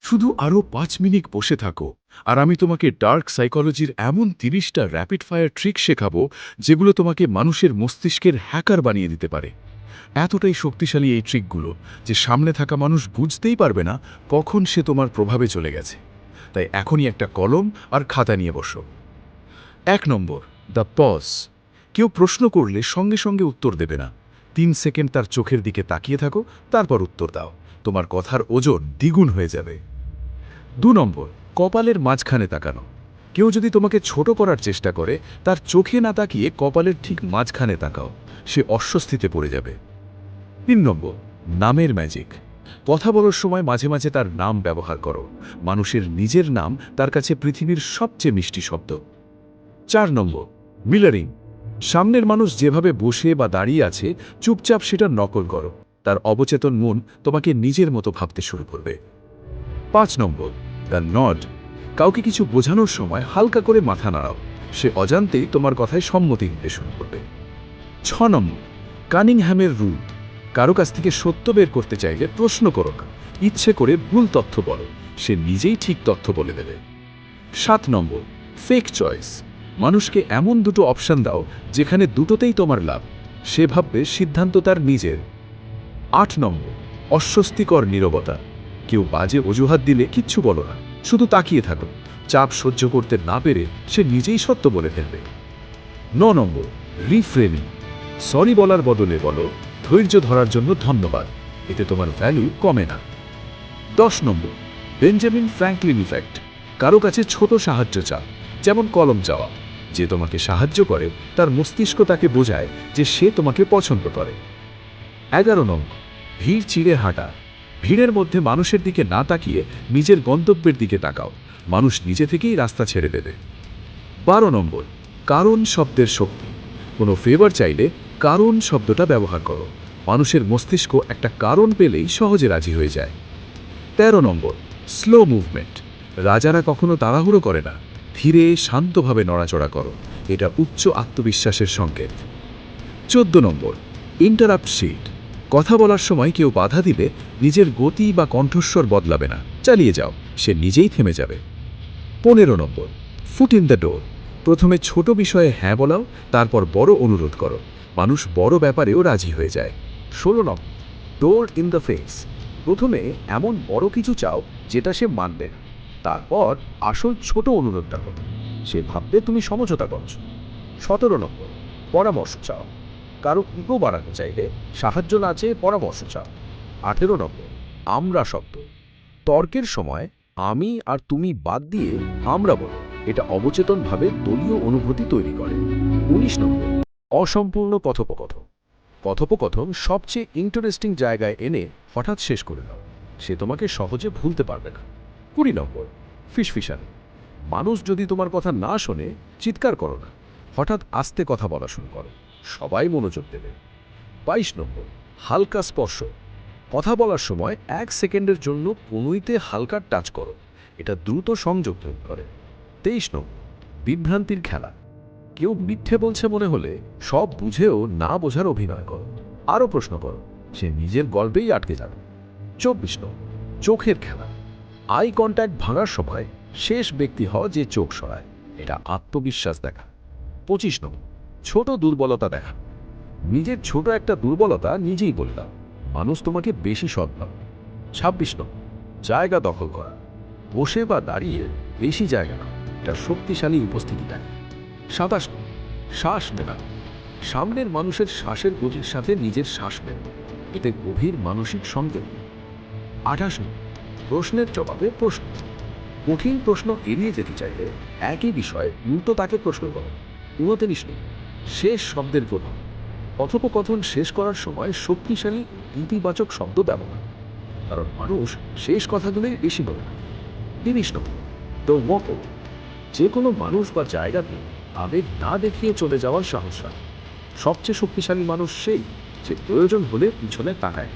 শুধু আরও 5 মিনিট বসে থাকো, আর আমি তোমাকে ডার্ক সাইকোলজির এমন 30টা র্যাপিড ফায়ার ট্রিক শেখাবো যেগুলো তোমাকে মানুষের মস্তিষ্কের হ্যাকার বানিয়ে দিতে পারে। এতটাই শক্তিশালী এই ট্রিকগুলো যে সামনে থাকা মানুষ বুঝতেই পারবে না কখন সে তোমার প্রভাবে চলে গেছে। তাই এখনই একটা কলম আর খাতা নিয়ে বসো। 1 নম্বর, দ্য পজ। কেউ প্রশ্ন করলে সঙ্গে সঙ্গে উত্তর দেবে না। 3 সেকেন্ড তার চোখের দিকে তাকিয়ে থাকো, তারপর উত্তর দাও। তোমার কথার ওজন দ্বিগুণ হয়ে যাবে। 2 নম্বর, কপালের মাঝখানে তাকানো। কেউ যদি তোমাকে ছোট করার চেষ্টা করে, তার চোখে না তাকিয়ে কপালের ঠিক মাঝখানে তাকাও, সে অস্বস্তিতে পড়ে যাবে। 3 নম্বর, নামের ম্যাজিক। কথা বলার সময় মাঝে মাঝে তার নাম ব্যবহার করো। মানুষের নিজের নাম তার কাছে পৃথিবীর সবচেয়ে মিষ্টি শব্দ। 4 নম্বর, মিলারিং। সামনের মানুষ যেভাবে বসে বা দাঁড়িয়ে আছে, চুপচাপ সেটা নকল করো। তার অবচেতন মন তোমাকে নিজের মতো ভাবতে শুরু করবে। 5 নম্বর, দ্য নড। কাউকে কিছু বোঝানোর সময় হালকা করে মাথা নাড়াও, সে অজান্তেই তোমার কথায় সম্মতি দিতে শুরু করবে। 6 নম্বর, কানিংহ্যামের রুল। কারো কাছ থেকে সত্য বের করতে চাইলে প্রশ্ন করো না, ইচ্ছে করে ভুল তথ্য বলো, সে নিজেই ঠিক তথ্য বলে দেবে। 7 নম্বর, ফেক চয়েস। মানুষকে এমন দুটো অপশন দাও যেখানে দুটোতেই তোমার লাভ, সে ভাববে সিদ্ধান্ত তার নিজের। 8 নম্বর, অস্বস্তিকর নীরবতা। কেউ বাজে অজুহাত দিলে কিচ্ছু বলো না, শুধু তাকিয়ে থাকো। চাপ সহ্য করতে না পেরে সে নিজেই সত্য বলে ফেলবে। 9 নম্বর, রিফ্রেমিং। সরি বলার বদলে বলো, ধৈর্য ধরার জন্য ধন্যবাদ। এতে তোমার ভ্যালু কমে না। 10 নম্বর, বেঞ্জামিন ফ্র্যাঙ্কলিন ইফেক্ট। কারো কাছে ছোট সাহায্য চাও, যেমন কলম চাওয়া। যে তোমাকে সাহায্য করে তার মস্তিষ্ক তাকে বোঝায় যে সে তোমাকে পছন্দ করে। 11 নম্বর, ভিড় চিড়ে হাঁটা। ভিড়ের মধ্যে মানুষের দিকে না তাকিয়ে নিজের গন্তব্যের দিকে তাকাও, মানুষ নিজে থেকেই রাস্তা ছেড়ে দেবে। 12 নম্বর, কারণ শব্দের শক্তি। কোনো ফেভার চাইলে কারণ শব্দটা ব্যবহার করো। মানুষের মস্তিষ্ক একটা কারণ পেলেই সহজে রাজি হয়ে যায়। 13 নম্বর, স্লো মুভমেন্ট। রাজারা কখনো তাড়াহুড়ো করে না, ধীরে শান্তভাবে নড়াচড়া করো, এটা উচ্চ আত্মবিশ্বাসের সংকেত। 14 নম্বর, ইন্টারাপ্ট শিট। কথা বলার সময় কেউ বাধা দিলে নিজের গতি বা কণ্ঠস্বর বদলাবে না, চালিয়ে যাও, সে নিজেই থেমে যাবে। 15 নম্বর, ফুট ইন দ্য ডোর। প্রথমে ছোট বিষয়ে হ্যাঁ বলাও, তারপর বড় অনুরোধ করো, মানুষ বড় ব্যাপারেও রাজি হয়ে যায়। 16 নম্বর, ডোর ইন দ্য ফেস। প্রথমে এমন বড় কিছু চাও যেটা সে মানবে না, তারপর আসল ছোট অনুরোধটা করো, সে ভাববে তুমি সমঝোতা করছো। 17 নম্বর, পরামর্শ চাও। কারো ইগো বাড়াতে চাইলে সাহায্য না চেয়ে পরামর্শ চাও। 18 নম্বর, আমরা শব্দ। তর্কের সময় আমি আর তুমি বাদ দিয়ে আমরা বলো, এটা অবচেতনভাবে দলীয় অনুভূতি তৈরি করে। 19 নম্বর, অসম্পূর্ণ কথোপকথন। কথোপকথন সবচেয়ে ইন্টারেস্টিং জায়গায় এনে হঠাৎ শেষ করে দাও, সে তোমাকে সহজে ভুলতে পারবে না। 20 নম্বর, ফিসফিসানি। মানুষ যদি তোমার কথা না শোনে, চিৎকার করো না, হঠাৎ আস্তে কথা বলা শুরু করো, সবাই মনোযোগ দেবে। 22 নম্বর, হালকা স্পর্শ। কথা বলার সময় 1 সেকেন্ডের জন্য কনুইতে হালকা টাচ করো, এটা দ্রুত সংযোগ তৈরি করে। 23 নম্বর, বিভ্রান্তির খেলা। কেউ মিথ্যে বলছে মনে হলে সব বুঝেও না বোঝার অভিনয় করো, আরও প্রশ্ন করো, সে নিজের গল্পেই আটকে যাবে। 24 নম্বর, চোখের খেলা। আই কন্ট্যাক্ট ভাঙার সময় শেষ ব্যক্তি হও যে চোখ সরায়, এটা আত্মবিশ্বাস দেখা। 25 নম্বর, ছোট দুর্বলতা দেখা। নিজের ছোট একটা দুর্বলতা নিজেই বলে দাও, মানুষ তোমাকে বেশি সৎ পাবে। 26 নম্বর, জায়গা দখল করা। বসে বা দাঁড়িয়ে বেশি জায়গা না, এটা শক্তিশালী উপস্থিতি দেয়। 27 নম্বর, শ্বাস নেওয়া। সামনের মানুষের শ্বাসের গতির সাথে নিজের শ্বাস নেন, এতে গভীর মানসিক সংকেত। 28 নম্বর, প্রশ্নের জবাবে প্রশ্ন। কঠিন প্রশ্ন এড়িয়ে যেতে চাইলে একই বিষয়ে উল্টো তাকে প্রশ্ন করো। 29 নম্বর, শেষ শব্দের প্রভাব। কথোপকথন শেষ করার সময় শক্তিশালী ইতিবাচক শব্দ ব্যবহার, কারণ মানুষ শেষ কথাগুলোই বেশি বলে। 30 নম্বর, দ্য ওয়াক ওভার। যে কোনো মানুষ বা জায়গাতে আবেগ না দেখিয়ে চলে যাওয়ার সাহস রাখে। সবচেয়ে শক্তিশালী মানুষ সেই যে প্রয়োজন হলে পিছনে তাকায়।